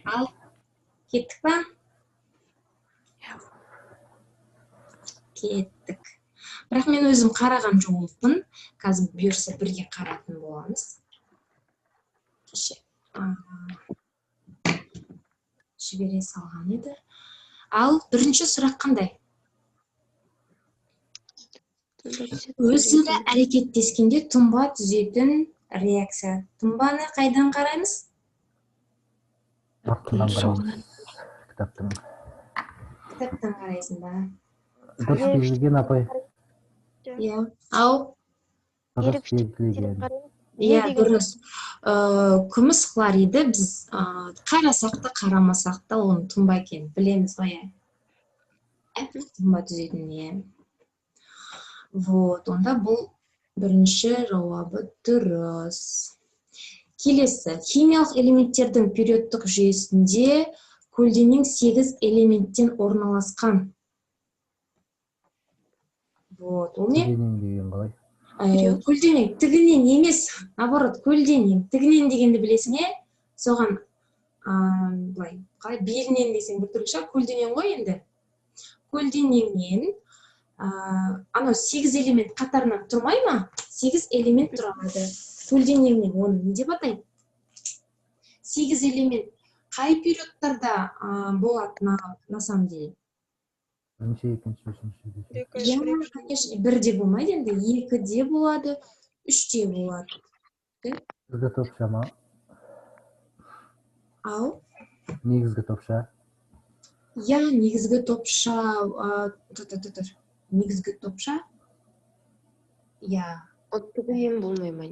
Ал кеттік па? Кеттік. Бірақ мен өзім қараған жоқпын. Қазір бұйырса бірге қарайтын боламыз. Кеше жібере салған еді. Ал бірінші сұрақ қандай? Өзара әрекеттескенде тұнба түзетін реакция. Тұнбаны қайдан қараймыз? Кітаптың. Кітаптан қарайсың ба? Дұрыс белгілеген апай. Иә. Ау? Дұрыс белгілеген. Иә, дұрыс. Күміс хлориді біз қарасақ та, қарамасақ та оның тұнба екенін білеміз ғой. Тұнба түзетін, иә. Вот, онда бұл бірінші жауабы дұрыс. Келесі, химиялық элементтердің периодтық жүйесінде көлденең 8 элементтен орналасқан. Вот, ол не? Көлденең деген қалай? Көлденең, тігінен емес, наоборот, көлденең. Тігінен дегенді білесің, е? Соған, былай, қалай, белінен десең бір түрікше, көлденең ғой енді. Көлденеңнен, анау 8 элемент қатарынан тұрмай ма? 8 элемент тұрады. Көлденеңнен оны не деп атайды? 8 элемент қай периодтарда болады на самом деле? Бірінші, екінші, үшінші. Иә, конечно, бірде болмайды енді, екіде болады, үште болады. Негізгі топша ма? Ау? Негізгі топша. Иә, негізгі топша, негізгі топша? Иә. Оттығымен болмай ма?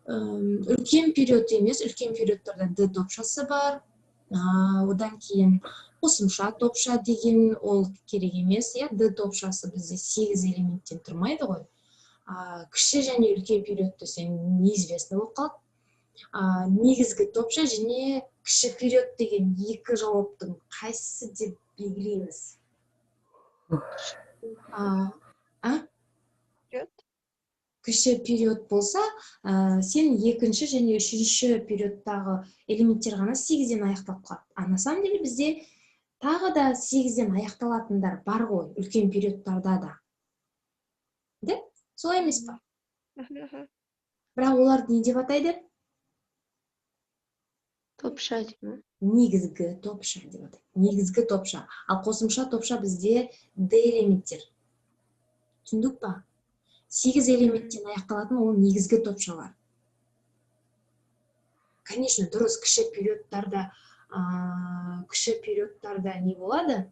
Үлкен период емес, үлкен периодтарда Д топшасы бар. Одан кейін қосымша топша деген ол керек емес. Д топшасы бізде 8 элементтен тұрмайды ғой. Кіші және үлкен период десең неизвестно болып қалады. Негізгі топша және кіші период деген екі жауаптың қайсысы деп белгілейміз? Кіші период болса, сен екінші және үшінші периодтағы элементтер ғана 8-ден аяқталып қалады. На самом деле бізде тағы да 8-ден аяқталатындар бар ғой, үлкен периодтарда да. Да? Солай емес па? Бірақ оларды не деп атайды? Топша деймін. Негізгі топша деп атайды. Негізгі топша. Ал қосымша топша бізде Д элементтер. Түсіндік па? 8 элементтен аяқталатын ол негізгі топшалар. Конечно, дұрыс кіші периодтарда не болады?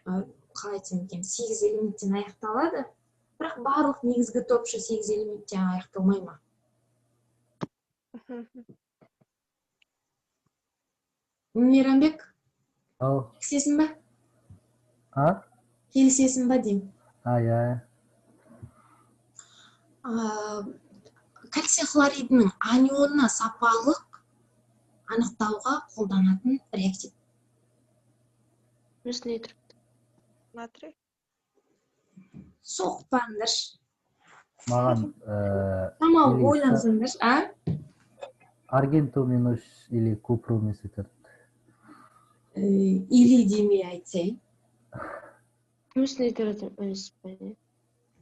Қалай айтсам екен, 8 элементтен аяқталады, бірақ барлық негізгі топша 8 элементтен аяқталмай ма? Мейрамбек, келісесің ба? Келісесің ба деймін? Иә. Кальций хлоридінің анионына сапалық анықтауға қолданатын реактив. Натрий. Соқпаңдар. Маған Тамау ойлансаңдар, аргентуминош или купрумис етеді. Или демей айтсай. Күмісін айтыратын өз бәне.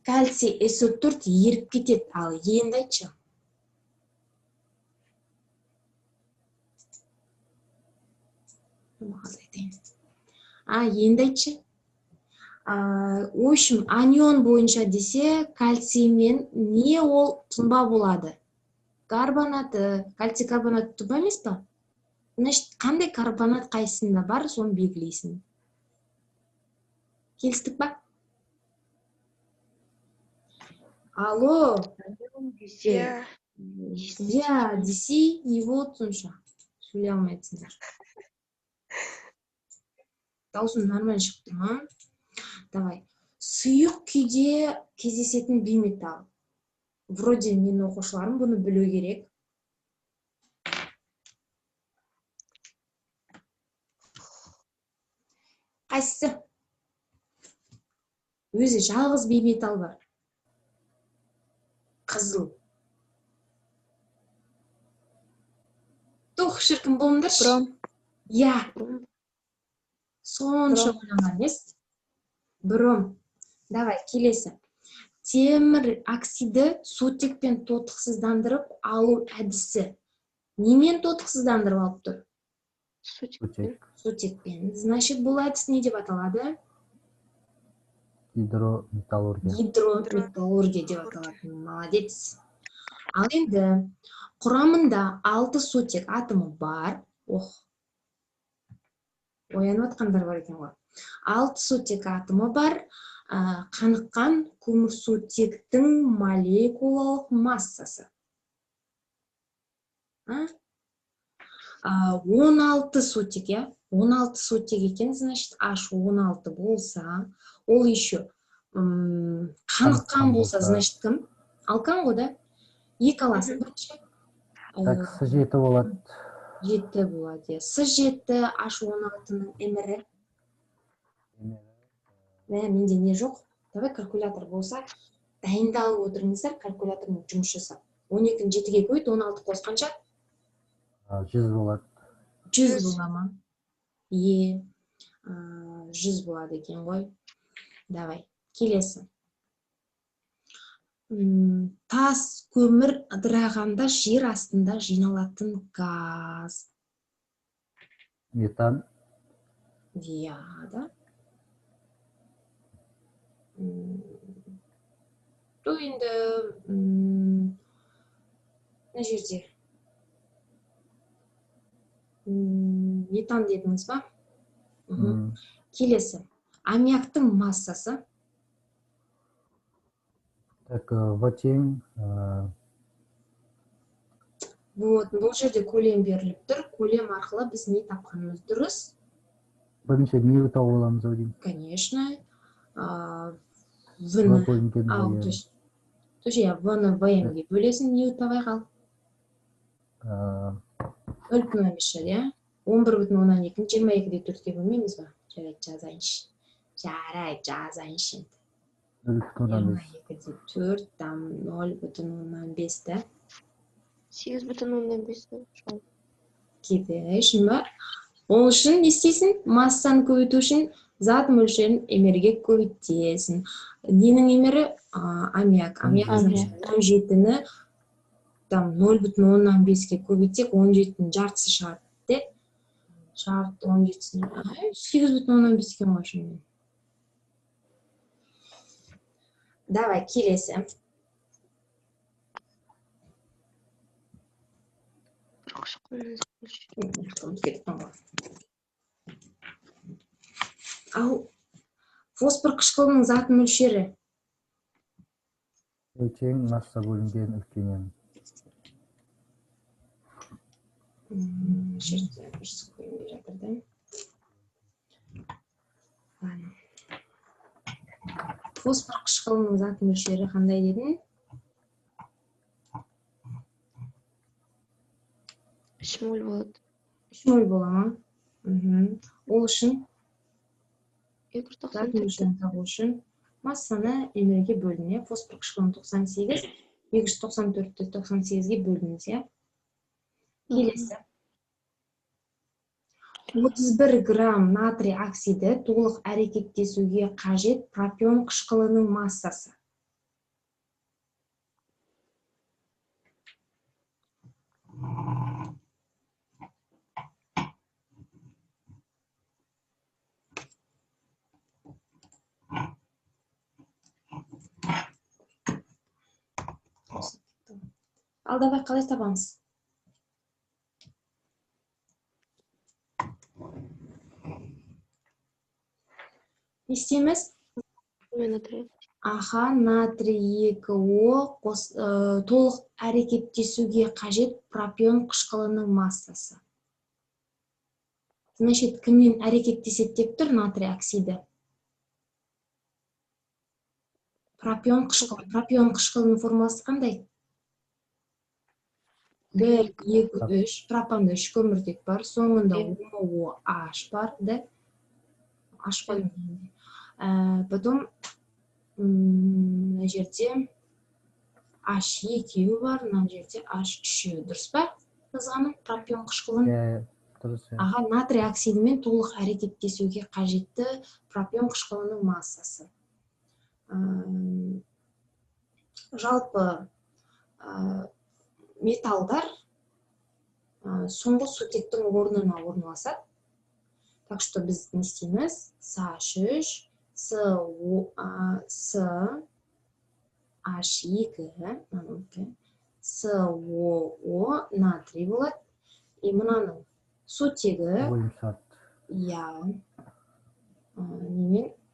Кальций SO4 еріп кетеді, ал енді айтшы. Енді айтшы. В общем, анион бойынша десе, кальциймен не ол тұнба болады? Карбонаты, кальций карбонаты тұнба емес па? Значит, қандай карбонат қайсында бар, соны белгілейсің. Келістік ба? Алло. Иә. Иә, десе, не болды сонша? Сөйлей алмайтсыңдар. Даусым нормально шықты ма? Давай. Сұйық күйде кездесетін бейметалл. Вроде мен оқушыларым бұны білу керек. Қайсысы? Өзі жалғыз бейметалл бар. Қызыл. Жоқ, шіркін болыңдаршы. Бром. Я, Бром. сонша Бром. ойланған емес. Бром. Давай, келесі. Темір оксиді сутекпен тотықсыздандырып алу әдісі. Немен тотықсыздандырып алып тұр? Сутекпен. Сутекпен. Значит, бұл әдіс не деп аталады? Гидрометаллургия. Гидрометаллургия деп аталады. Молодец. Ал енді құрамында 6 сутек атомы бар. Оянып атқандар бар екен ғой. 6 сутек атомы бар. Қаныққан көмірсутектің молекулалық массасы. 16 сутек, я? 16 сутек екен, значит, H16 болса, ол еще қаныққан болса, значит, кім? Алкан ғой, да? Екі аласың, бірінші. Так, С7 болады. 7 болады, е. С7, H16-ның эмірі. Менде не жоқ? Давай калькулятор болса, дайындалып отырыңыздар, калькуляторның жұмыс жасап. 12-ні 7-ге көйт, 16 қосқанша? 100 болады. 100 бола ма? 100 болады екен ғой. Давай, келесі. Тас көмір ыдырағанда жер астында жиналатын газ. Метан. Я, да? То енді мына жерде метан дедіңіз ба? Келесі. Аммиактың массасы. Так, В тең. Бұл жерде көлем беріліп тұр. Көлем арқылы біз не тапқанымыз дұрыс? Бірінші не тауып аламыз ау деймін. Конечно. В бөлінген То есть, В-ны В-ге бөлесін, не табай қал? 0,5, я? 11,2-ні 22-де 4-ге бөлмейміз ба? Жарайды, жазайыншы. Жазайыншы. 22-де 4, там 0,5, да? 8,5. Кетешін бар. Ол үшін не істейсің? Массаны көбейту үшін зат мөлшерін эмерге көбейтесің. Ненің эмері? Аммиак. Аммиак 17-ні 0,5-ге көбейтсек 17-ні жартысы шығады. Жарты 17-ні 8,5-ге ғой шынымен. Давай, келесі. Ал фосфор қышқылының зат мөлшері? Тең масса бөлінген үлкен. Жерде бір көйін береді. Фосфор қышқылының зат мөлшері қандай дедің? 3 мол болады. 3 мол бола ма? Ол үшін? Зат мөлшерін табу үшін массаны эмерге бөліне. Фосфор қышқылының 98, 294-ті 98-ге бөлінсе. Келесі. 31 грамм натрий оксиді толық әрекеттесуге қажет пропион қышқылының массасы. Ал давай қалай табамыз? Не істейміз? Натрий 2O толық әрекеттесуге қажет пропион қышқылының массасы. Значит, кіммен әрекеттеседі деп тұр натрий оксиді? Пропион қышқылы. Пропион қышқылының формуласы қандай? 1, 2, 3, пропанда 3 көміртек бар, соңында OH бар, да? H бар. Потом мына жерде H2 бар, мына жерде H3, дұрыс па? жазғаным пропион қышқылын. Дұрыс. Аға, натрий оксидімен толық әрекеттесуге қажетті пропион қышқылының массасы. Жалпы металдар соңғы сутектің орнына орналасады. Так что біз не істейміз? С3, H2, SOO натрий болады. И мынаның сутегі, немен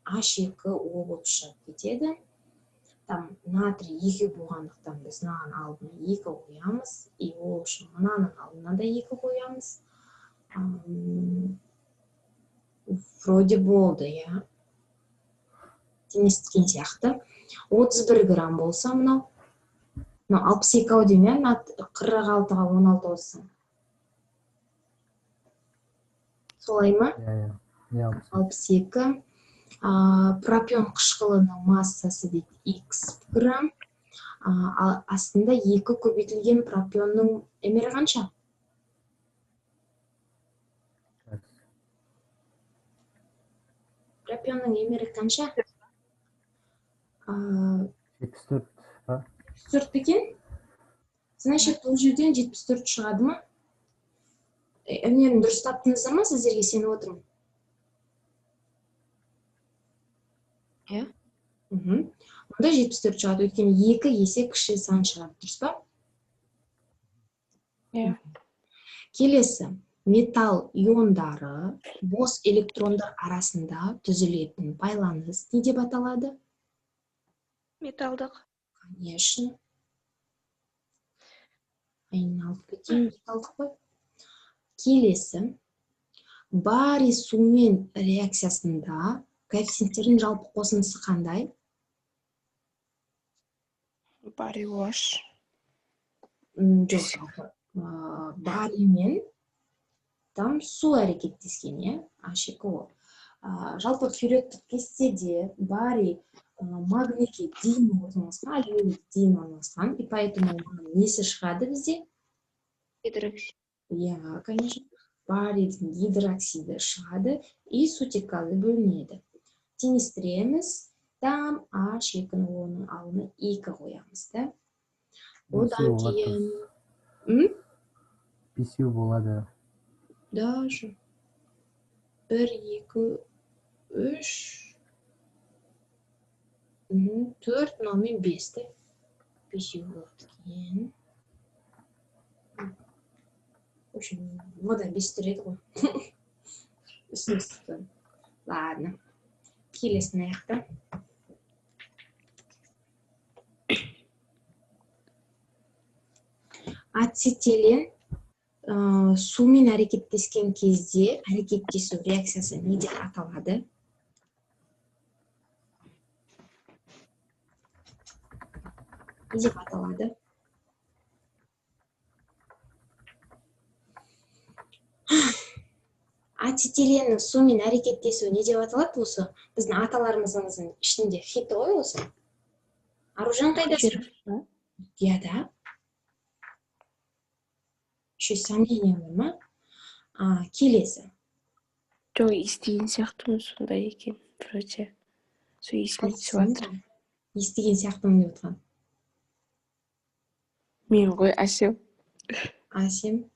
H2O болып шығып кетеді. Там натрий 2 болғандықтан біз мынаның алдына 2 қоямыз. И ол үшін мынаның алдына да 2 қоямыз. Вроде болды, я. Теңесткен сияқты. 31 грамм болса мынау. 62 деймін, 46-ға 16 болсын. Солай ма? 62. Пропион қышқылының массасы дейді X грамм. Астында 2 көбейтілген пропионның емері қанша? Пропионның емері қанша? 74 па? 74 екен? Значит, бұл жерден 74 шығады ма? Өнерін дұрыс таптыңыздар ма? Сіздерге сеніп отырмын. Иә. Онда 74 шығады, өйткені 2 есе кіші сан шығады, дұрыс па? Иә. Келесі, металл иондары бос электрондар арасында түзілетін байланыс не деп аталады? Металдық. Конечно. Айналып кеткен металдық қой. Келесі, барий сумен реакциясында коэффициенттердің жалпы қосындысы қандай? Барий OH. Жоқ. Барий мен там су әрекеттескен, е? H2O. Жалпы периодтық кестеде барий магнийге дейін орналасқан, алюминийге дейін орналасқан. И поэтому несі шығады бізде? Гидроксид. Я, конечно. Барийдің гидроксиді шығады и сутекалы бөлінеді. Теңестіреміз, там H2-ның оның алдына 2 қоямыз, да? Одан кейін... 5 болады. Даже 1, 2, 3, 4, мынамен 5, да? 5 болады кейін. В общем, вода без тұреді ғой. Үстімізді. Ладно. Келесін аяқта. Ацетилен сумен әрекеттескен кезде әрекеттесу реакциясы не деп аталады? Не деп аталады? Ацетиленнің сумен әрекеттесуі не деп аталады осы? Біздің аталарымыздың ішінде фиті ғой осы. Аружан қайдасың? Я, да. Еще сомнение бар ма? Келесі. Жоқ, естіген сияқтымын сондай екен, вроде. Сол есіме түсіп жатыр. Естіген сияқтымын деп отқан. Мен ғой, Асем. Асем.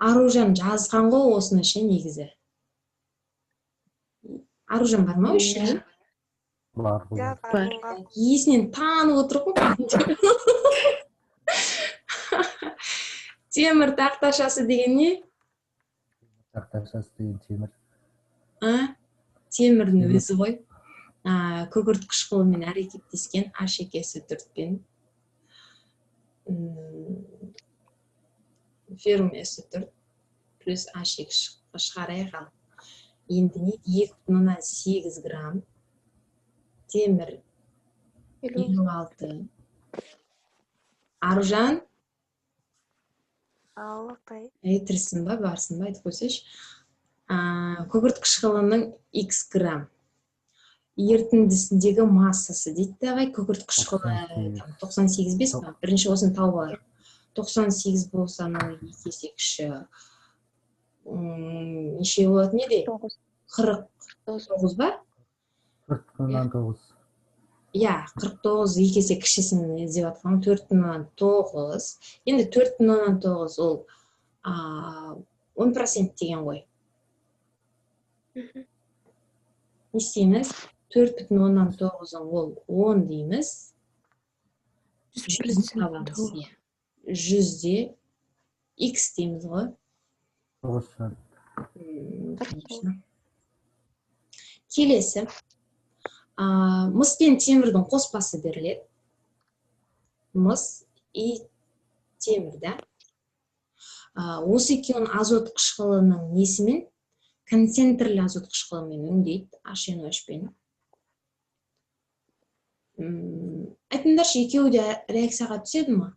Аружан жазған ғой осыны ше негізі. Аружан бар ма өші? Бар. Есінен танып отыр ғой. Темір тақташасы деген не? Тақташасы деген темір. Темірдің өзі ғой. Күкірт қышқылымен әрекеттескен H2S4-пен феррум S4 плюс H2 шығарайық ал. Енді не? 2,8 грамм. Темір 56. Аружан? Тірісін ба, барсын ба, айтып қойсайшы. Күкірт қышқылының X грамм. Ертіндісіндегі массасы дейді ағай, күкірт қышқылы 98,5 ба? Бірінші осыны тауып алайық. 98 болса, анау 2 есе кіші. Неше болатын еді? 49 ба? 4,9. Иә, 49 2 есе кішісін іздеп жатқан 4,9. Енді 4,9 ол 10% деген ғой. Не істейміз? 4,9 ол 10 дейміз. 100 табамыз. 100-де x дейміз ғой. 9 шығады. Конечно. Келесі. Мыс пен темірдің қоспасы беріледі. Мыс и темір, да? Осы екеуін азот қышқылының несімен? Концентрлі азот қышқылымен өңдейді, HNO3-пен. Айтыңдаршы, екеуі де реакцияға түседі ма?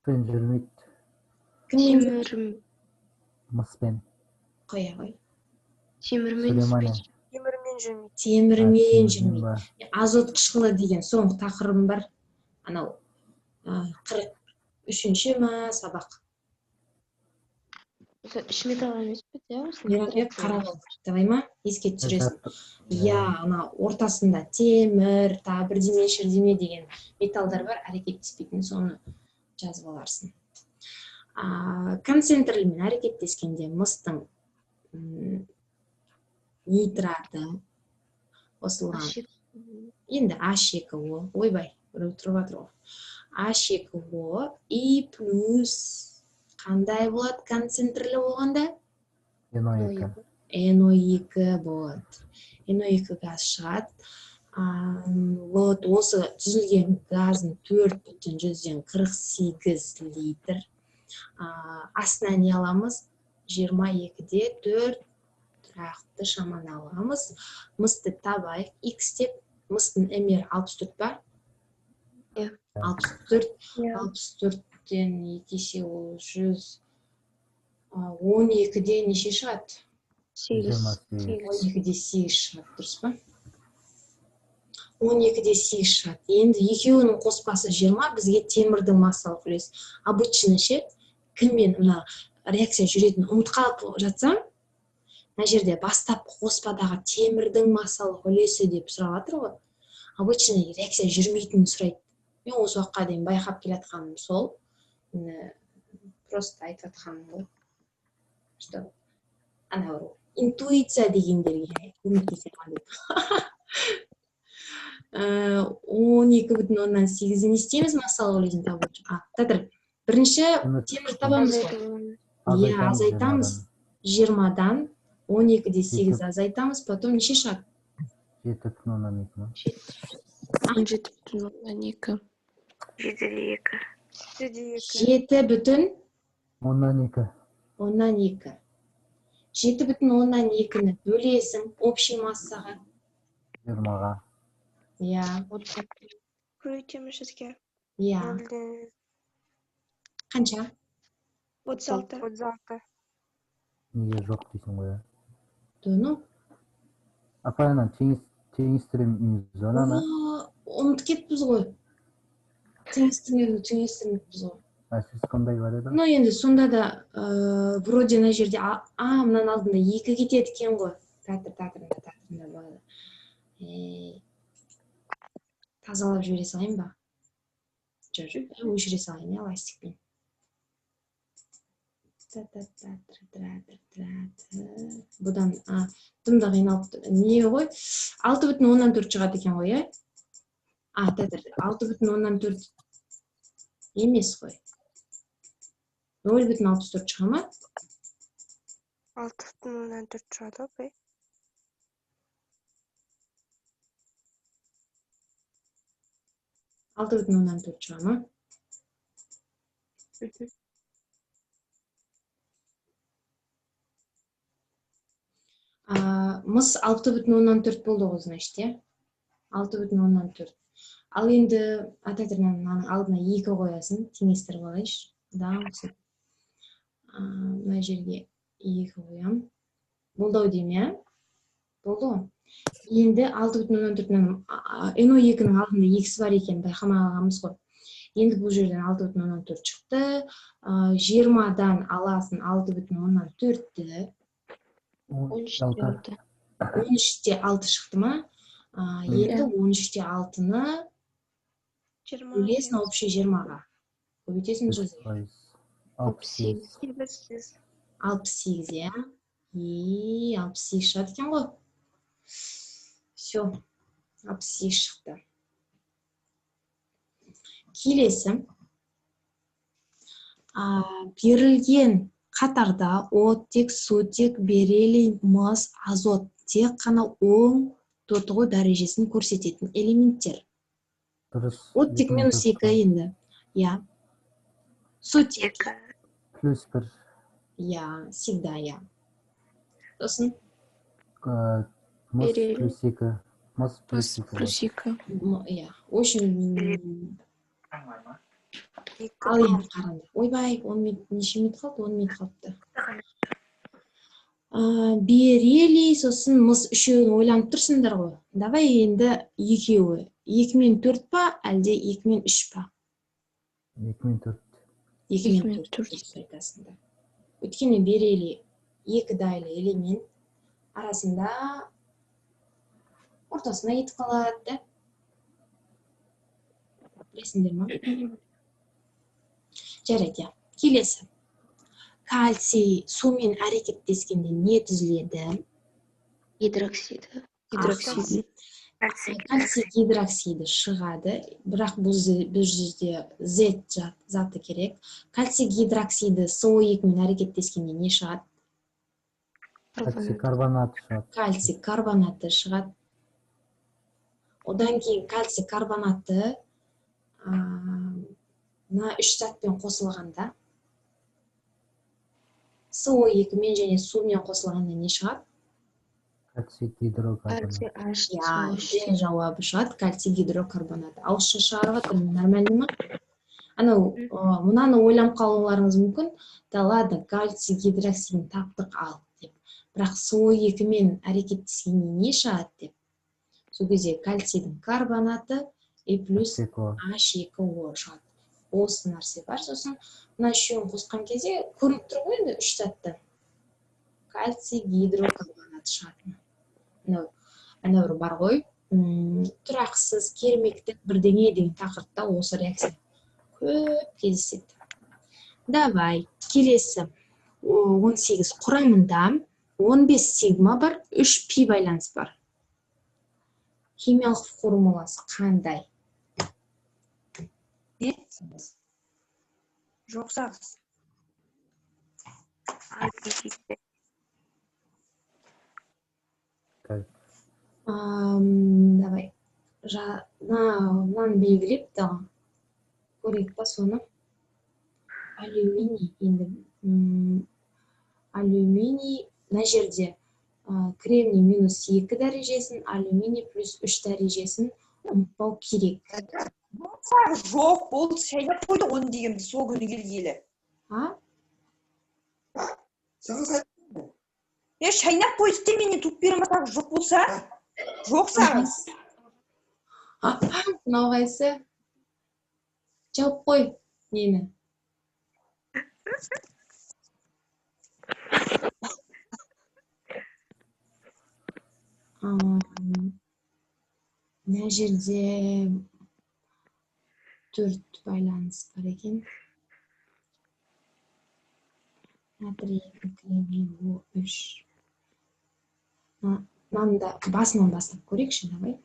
Пен жүрмейді. Кіммен? Мыспен. Қоя ғой. Темірмен Сүлеймания. Темірмен жүрмейді. Темірмен жүрмейді. Азот қышқылы деген соңғы тақырыбым бар. Анау 43-ші ма сабақ? үш металл емес пе, Мейрамбек қарап ал. Давай ма? Еске түсіресің. Иә, ана ортасында темір, бірдеме, шірдеме деген металдар бар, әрекеттеспейтін, соны жазып аларсың. Концентрлімен әрекеттескенде мыстың нитраты қосылған. Енді H2O, ойбай, тұрып жатыр ғой. H2O и плюс қандай болады концентрлі болғанда? NO2. NO2 болады. NO2 газ шығады. Осы түзілген газын 4,48 литр. Астына не аламыз? 22-де 4 тұрақты шаманы аламыз. Мысты табайық. X деп, мыстың эмер 64 ба? 64-тен 2 есе ол 100. 12-де неше шығады? 12-де 8 шығады, дұрыс па? 12-де 8 шығады. Енді екеуінің қоспасы 20, бізге темірдің массалық үлесі. Обычно ше, кіммен реакция жүретін ұмытқалып жатсам, мына жерде бастапқы қоспадағы темірдің массалық үлесі деп сұрап жатыр ғой. Обычно реакция жүрмейтінін сұрайды. Мен осы уақытқа дейін байқап келе жатқаным сол. Просто айтып жатқаным ғой. Что? Анау интуиция дегендерге көмектесе қалды. 12,8 не істейміз массалық үлесін табу үшін? Бірінші темір табамыз ғой. Иә, азайтамыз. 20-дан 12-де 8 азайтамыз, потом неше шығады? 7,2. 7,2. 7,2. 7,2. 7,2-ні бөлесің общий массаға. 20-ға. Иә. Көйтеміз жүзге. Иә. Қанша? 36. Неге жоқ дейсің ғой? Дону? Апайынан теңестіреміз онана? Ұмыт кетпіз ғой. Теңестірмеппіз ғой. Сіз қандай бар еді? Ну, енді сонда да вроде на жерде, мұнан алдында 2 кетеді екен ғой. Татырында болады. Тазалап жібере салайын ба? Жоқ, өшіре салайын, ластикпен. Бұдан дымда қиналып не ғой? 6,4 шығады екен ғой, е? 6,4 емес қой. 0,64 шыға ма? 6,4 шығады, бай. 6,4 шыға ма? Мыс 6,4 болды ғой, значит, е? 6,4. Ал енді ататырынан алдына 2 қоясын, теңестіріп алайшы. Мына жерге 2 қоям. Болды дейм, е? Болды ғой. Енді 6,4-нің NO2-нің алдында X бар екен байқамағанымыз ғой. Енді бұл жерден 6,4 шықты. 20-дан аласың 6,4-ті. 13-те 13-те 6 шықты ма? Енді 13-те 6-ны бөлесің общий 20-ға. Көбейтесің жүзге. 68. 68, я. 68 шығады екен ғой. Все, 68 шықты. Келесі. Берілген қатарда оттек, сутек, бериллий, мыс, азот тек қана оң тотығу дәрежесін көрсететін элементтер. Оттек минус 2 енді. Я. Сутек. Плюс 1. Я, всегда я. Сосын. Мыс Бериллий. плюс 2. Мыс плюс 2. плюс 2. Я. Очень... Ал енді қараңдар. Ойбай, 10 минут, неше минут қалды? 10 минут қалыпты. Бериллий, сосын мыс үшеуін ойланып тұрсыңдар ғой. Давай енді екеуі. 2 мен 4 па, әлде 2 мен 3 па? 2 мен 4. 2 мен 4 айтасыңдар. Өйткені бериллий 2 дайлы элемент арасында ортасына кетіп қалады, да? Білесіңдер ма? Жарайды. Келесі. Кальций сумен әрекеттескенде не түзіледі? Гидроксиді. Кальций гидроксиді шығады, бірақ бұл жерде Z заты керек. Кальций гидроксиді SO2 мен әрекеттескенде не шығады? Кальций карбонаты шығады. Кальций карбонаты шығады. Одан кейін кальций карбонаты мына 3 затпен қосылғанда SO2 мен және сумен қосылғанда не шығады? Кальций гидрокарбонат. Және жауабы шығады кальций гидрокарбонаты. Ауызша шығарып жатырмын, нормально ма? Анау, мынаны ойланып қалуларыңыз мүмкін. Да ладно, кальций гидроксидін таптық ал деп. Бірақ SO2 мен әрекеттескенде не шығады деп. Сол кезде кальцийдің карбонаты и плюс H2O шығады. Осы нәрсе бар. Сосын мына үшеуін қосқан кезде көрініп тұр ғой енді 3 затты. Кальций гидрокарбонат шығады. Ана бір бар ғой, тұрақсыз, кермектік бірдеңе деген тақырыпта осы реакция көп кездеседі. Давай, келесі. 18 құрамында 15 сигма бар, 3 пи байланыс бар. Химиялық формуласы қандай? Жоқсаңыз. Давай. Мынаны белгілеп тағы. Көрейік па соны? Алюминий. Енді алюминий мына жерде кремний минус 2 дәрежесін, алюминий плюс 3 дәрежесін ұмытпау керек. Жоқ, болды, шайнап қойды оны дегенді сол күні келгелі. Шайнап қойды де менен туып бере масақ жоқ болса? Жоқ сағыз. Мынау қайсы? Жауып қой, нені? Мына жерде 4 байланыс бар екен. Натрий, кремний, O3. Мынаны да басынан бастап көрейікші, давай.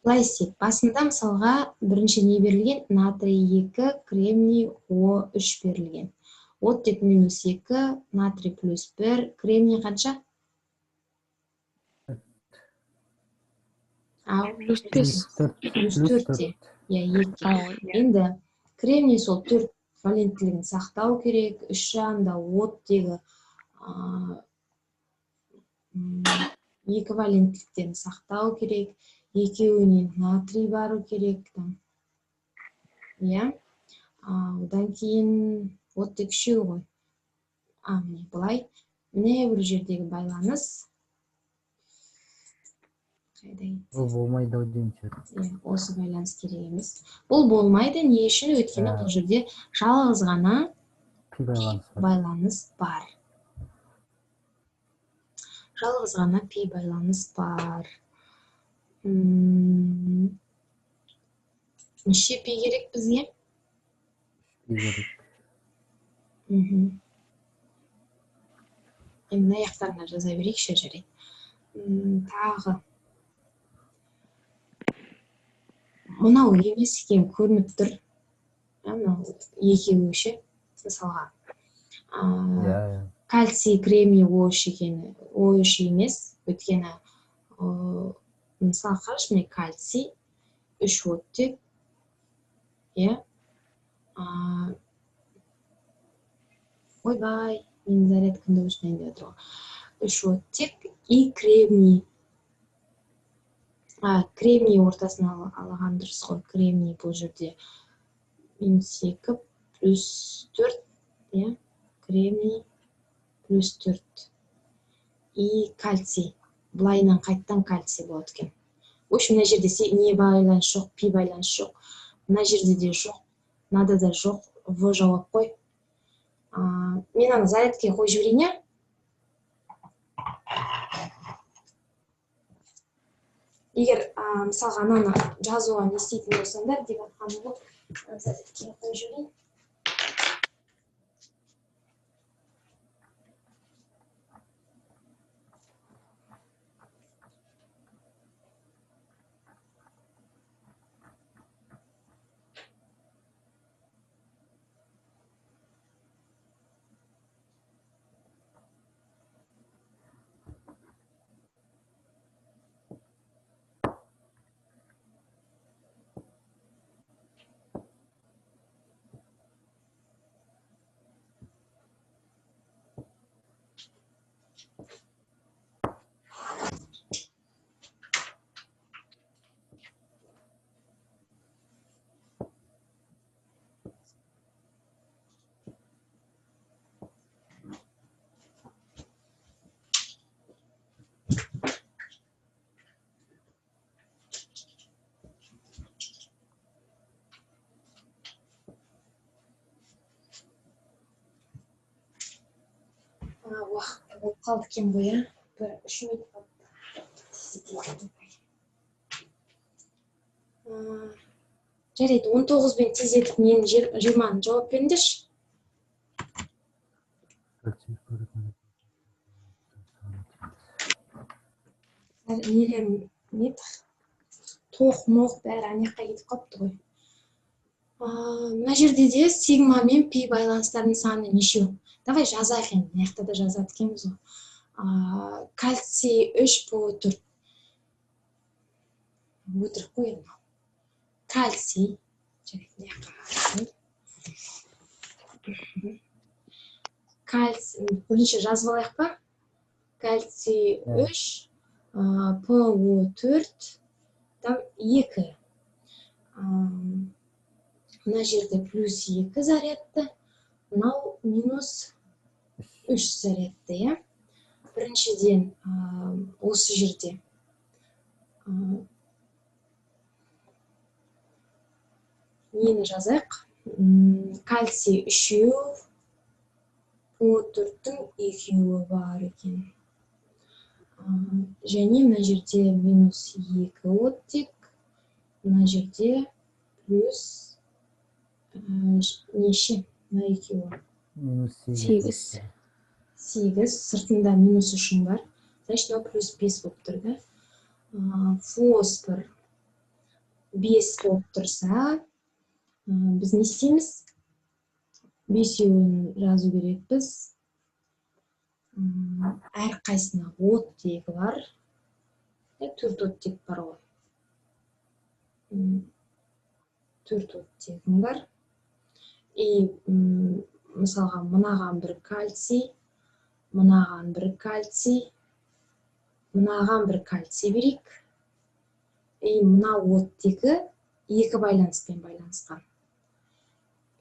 Лайсик, басында мысалға бірінші не берілген? Натрий 2, кремний O3 берілген. Оттек минус 2, натрий плюс 1, кремний қанша? Плюс 5. Плюс 4-те. Енді кремний сол 4 валенттілігін сақтау керек. 3 жағында оттегі 2 валенттіліктерін сақтау керек. Екеуінен натрий бару керек. Одан кейін оттек үшеу ғой. Міне былай. Міне бір жердегі байланыс. Қайда кетті? Бұл болмайды ау деймін. Осы байланыс керек емес. Бұл болмайды. Не үшін? Өйткені бұл жерде жалғыз ғана Пи байланыс бар. байланыс бар. Жалғыз ғана пи байланыс бар. Неше пи керек бізге? Пи керек. Енді аяқтарына жаза берейікші жарайды. Тағы. Мынау емес екен көрініп тұр. Мынау екеуі ше. Мысалға. Кальций, кремний О3 екені. О3 емес. Өйткені мысалы қарашы міне кальций 3 оттек. Ойбай, мен зарядкамды өшінен деп отырмын. 3 оттек и кремний. Кремний ортасына алған дұрыс қой. Кремний бұл жерде -2 +4. Кремний +4. И кальций. Былайынан қайттан кальций болады екен. В общем, мына жерде не байланыс жоқ, пи байланыс жоқ. Мына жерде де жоқ. Мынада да жоқ. В жауап қой. Мен ана зарядкаға қойып жіберейін, иә? Егер мысалға ананы жазуға не істейтін болсаңдар деп атқаным ғой, зарядкаға қойып жіберейін. Уақытта болып қалды екен ғой, иә? 3 минут қалды. Жарайды, 19 бен тездетіп нені 20-ны жауап беріңдерші. Нелерім неді? Тоқ-моқ бәрі анаяққа кетіп қалыпты ғой. Мына жерде де сигма мен пи байланыстардың саны нешеу? Давай жазайық енді, аяқта да жазады екенбіз ғой. Кальций 3 по 4. Өтірік қой енді. Кальций. Кальций. Бірінші жазып алайық па? Кальций 3 по 4. Там 2. Мына жерде +2 зарядты. Мынау -3 зарядты, иә? Біріншіден осы жерде нені жазайық? Кальций 3, по 4-тің 2 бар екен. Және мына жерде -2 оттек. Мына жерде плюс неше? Мына 2. -8. 8. Сыртында -3 бар. Значит, мына +5 болып тұр, да? Фосфор 5 болып тұрса, біз не істейміз? 5-еуін жазу керекпіз. Әр қайсына оттегі бар. 4 оттек бар ғой. 4 оттегім бар. И мысалға мынаған бір кальций, мынаған бір кальций, мынаған бір кальций берейік. И мына оттегі 2 байланыспен байланысқан.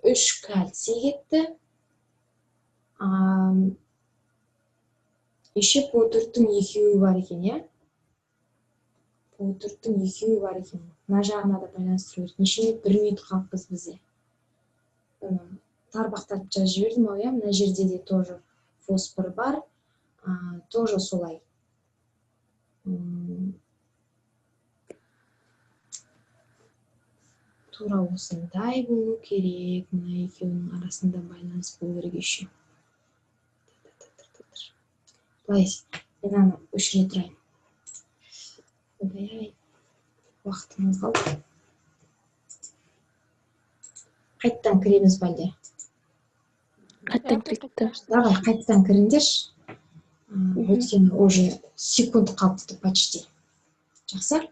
3 кальций кетті. Еще по-4-тің 2-і бар екен, иә? По-4-тің 2-і бар екен. Мына жағына да байланыстыру керек. Неше 1 минут қалыппыз бізде. Тарбақтап жазып жібердім ау, иә? Мына жерде де тоже фосфор бар. Тоже солай. Тура осындай болу керек. Мына екеуінің арасында байланыс болу керек еще. Былай, мен аны өшіре тұрайын. Ойбай, уақытымыз қалды. Қайттан кіреміз бәлде? Қайттан кетті. Давай, қайттан кіріңдерші. Өйткені уже секунд қалыпты почти. Жақсы?